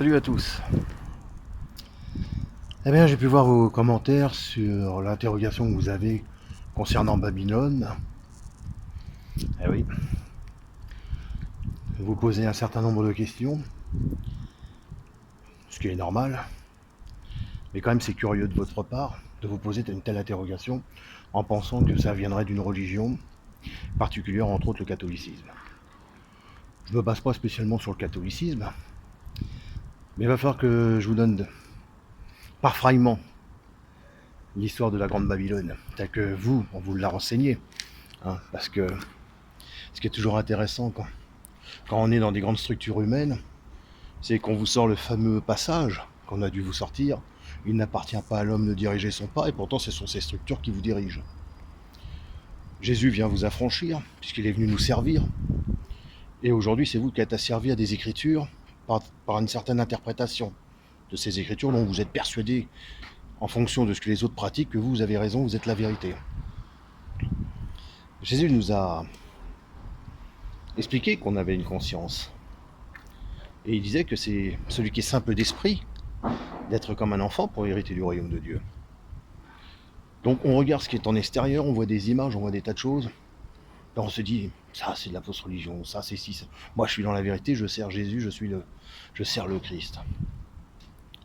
Salut à tous. Eh bien, j'ai pu voir vos commentaires sur l'interrogation que vous avez concernant Babylone. Eh oui, vous posez un certain nombre de questions, ce qui est normal, mais quand même c'est curieux de votre part de vous poser une telle interrogation en pensant que ça viendrait d'une religion particulière, entre autres le catholicisme. Je ne me base pas spécialement sur le catholicisme, mais il va falloir que je vous donne par fragment l'histoire de la Grande Babylone, telle que vous, on vous l'a renseigné. Parce que ce qui est toujours intéressant quand on est dans des grandes structures humaines, c'est qu'on vous sort le fameux passage qu'on a dû vous sortir. Il n'appartient pas à l'homme de diriger son pas, et pourtant ce sont ces structures qui vous dirigent. Jésus vient vous affranchir, puisqu'il est venu nous servir, et aujourd'hui c'est vous qui êtes asservis à des écritures par une certaine interprétation de ces écritures dont vous êtes persuadé, en fonction de ce que les autres pratiquent, que vous avez raison, vous êtes la vérité. Jésus nous a expliqué qu'on avait une conscience, et il disait que c'est celui qui est simple d'esprit d'être comme un enfant pour hériter du royaume de Dieu. Donc on regarde ce qui est en extérieur, on voit des images, on voit des tas de choses. Là on se dit, ça c'est de la fausse religion, ça c'est si. Moi je suis dans la vérité, je sers Jésus, je sers le Christ.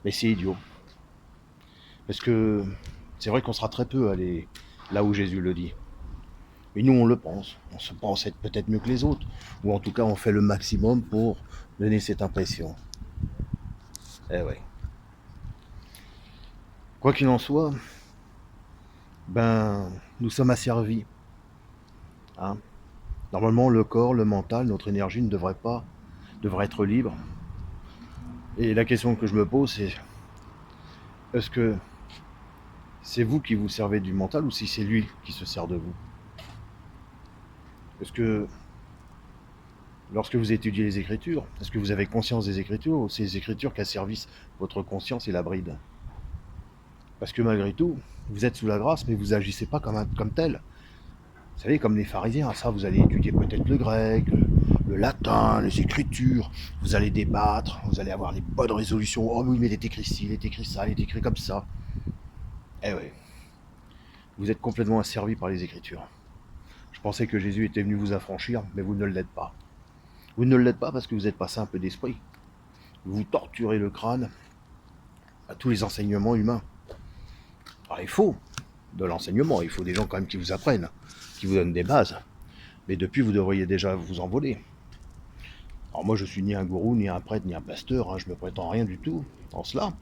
Mais c'est idiot. Parce que c'est vrai qu'on sera très peu allé là où Jésus le dit. Mais nous on le pense. On se pense être peut-être mieux que les autres. Ou en tout cas on fait le maximum pour donner cette impression. Eh ouais. Quoi qu'il en soit, nous sommes asservis. Hein. Normalement, le corps, le mental, notre énergie ne devrait être libre. Et la question que je me pose, c'est est-ce que c'est vous qui vous servez du mental ou si c'est lui qui se sert de vous? Est-ce que lorsque vous étudiez les Écritures, est-ce que vous avez conscience des Écritures ou c'est les Écritures qui asservissent votre conscience et la brident? Parce que malgré tout, vous êtes sous la grâce, mais vous agissez pas comme tel. Vous savez, comme les pharisiens, ça, vous allez étudier peut-être le grec, le latin, les écritures, vous allez débattre, vous allez avoir les bonnes résolutions. Oh oui, mais il est écrit ci, il est écrit ça, il est écrit comme ça. Eh oui, vous êtes complètement asservi par les écritures. Je pensais que Jésus était venu vous affranchir, mais vous ne l'êtes pas. Vous ne l'êtes pas parce que vous n'êtes pas simple d'esprit. Vous torturez le crâne à tous les enseignements humains. Alors, il faut de l'enseignement, il faut des gens quand même qui vous apprennent, qui vous donnent des bases. Mais depuis, vous devriez déjà vous envoler. Alors moi, je suis ni un gourou, ni un prêtre, ni un pasteur, je me prétends rien du tout en cela.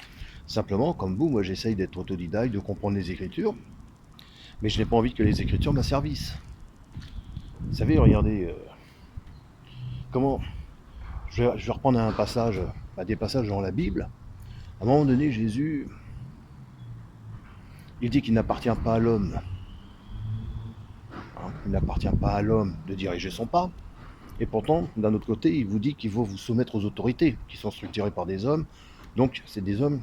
Simplement, comme vous, moi j'essaye d'être autodidacte, de comprendre les Écritures, mais je n'ai pas envie que les Écritures m'asservissent. Vous savez, regardez, comment... Je vais reprendre un passage, des passages dans la Bible. À un moment donné, Jésus, il dit qu'il n'appartient pas à l'homme. Il n'appartient pas à l'homme de diriger son pas. Et pourtant, d'un autre côté, il vous dit qu'il faut vous soumettre aux autorités qui sont structurées par des hommes. Donc, c'est des hommes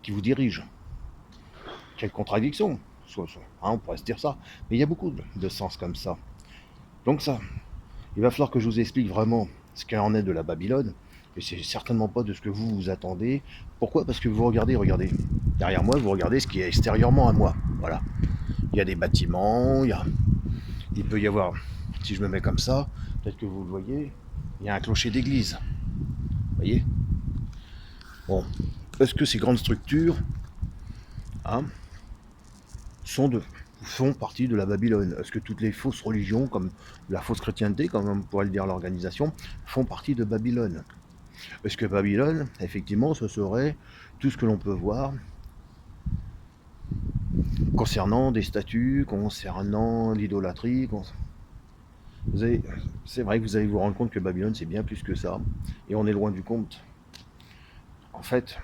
qui vous dirigent. Quelle contradiction, on pourrait se dire ça. Mais il y a beaucoup de sens comme ça. Donc ça, il va falloir que je vous explique vraiment ce qu'il en est de la Babylone. Et c'est certainement pas de ce que vous vous attendez. Pourquoi? Parce que vous regardez. Derrière moi, vous regardez ce qui est extérieurement à moi. Voilà. Il y a des bâtiments, il peut y avoir, si je me mets comme ça, peut-être que vous le voyez, il y a un clocher d'église. Vous voyez? Bon. Est-ce que ces grandes structures font partie de la Babylone? Est-ce que toutes les fausses religions, comme la fausse chrétienté, comme on pourrait le dire l'organisation, font partie de Babylone? Est-ce que Babylone, effectivement, ce serait tout ce que l'on peut voir concernant des statues, concernant l'idolâtrie? C'est vrai que vous allez vous rendre compte que Babylone, c'est bien plus que ça, et on est loin du compte. En fait,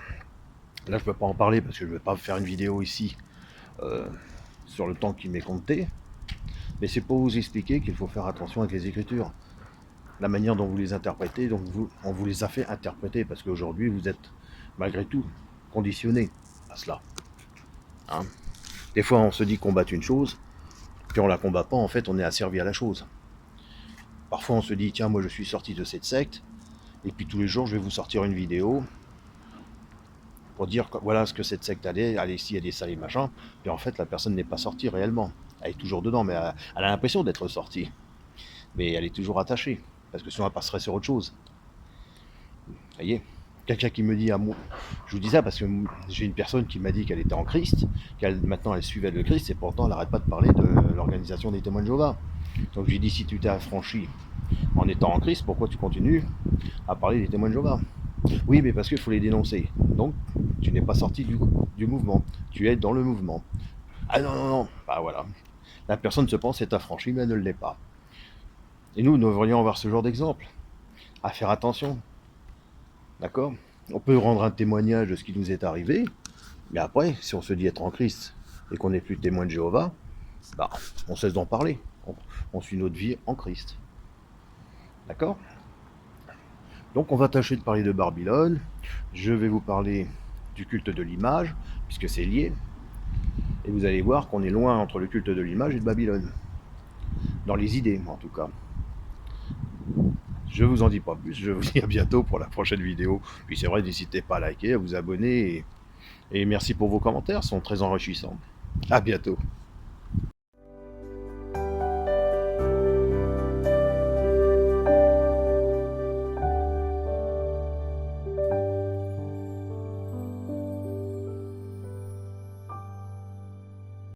là je ne peux pas en parler parce que je ne vais pas faire une vidéo ici sur le temps qui m'est compté, mais c'est pour vous expliquer qu'il faut faire attention avec les Écritures. La manière dont vous les interprétez, donc on vous les a fait interpréter, parce qu'aujourd'hui vous êtes malgré tout conditionné à cela. Des fois on se dit combattre une chose, puis on la combat pas, en fait on est asservi à la chose. Parfois on se dit tiens moi je suis sorti de cette secte, et puis tous les jours je vais vous sortir une vidéo pour dire que voilà ce que cette secte allait ici, elle est salée, machin. Puis en fait, la personne n'est pas sortie réellement. Elle est toujours dedans, mais elle a l'impression d'être sortie. Mais elle est toujours attachée, parce que sinon elle passerait sur autre chose. Vous voyez, quelqu'un qui me dit à moi, je vous dis ça parce que j'ai une personne qui m'a dit qu'elle était en Christ, qu'elle maintenant elle suivait le Christ, et pourtant elle n'arrête pas de parler de l'organisation des témoins de Jéhovah. Donc je lui dis, si tu t'es affranchi en étant en Christ, pourquoi tu continues à parler des témoins de Jéhovah? Oui, mais parce qu'il faut les dénoncer. Donc tu n'es pas sorti du mouvement, tu es dans le mouvement. Ah non, non, non, bah voilà. La personne se pense être affranchie, mais elle ne l'est pas. Et nous devrions avoir ce genre d'exemple, à faire attention. D'accord? On peut rendre un témoignage de ce qui nous est arrivé, mais après, si on se dit être en Christ et qu'on n'est plus témoin de Jéhovah, bah, on cesse d'en parler. On suit notre vie en Christ. D'accord? Donc on va tâcher de parler de Babylone. Je vais vous parler du culte de l'image, puisque c'est lié. Et vous allez voir qu'on est loin entre le culte de l'image et de Babylone. Dans les idées, en tout cas. Je vous en dis pas plus, je vous dis à bientôt pour la prochaine vidéo. Puis c'est vrai, n'hésitez pas à liker, à vous abonner. Et merci pour vos commentaires, ils sont très enrichissants. À bientôt.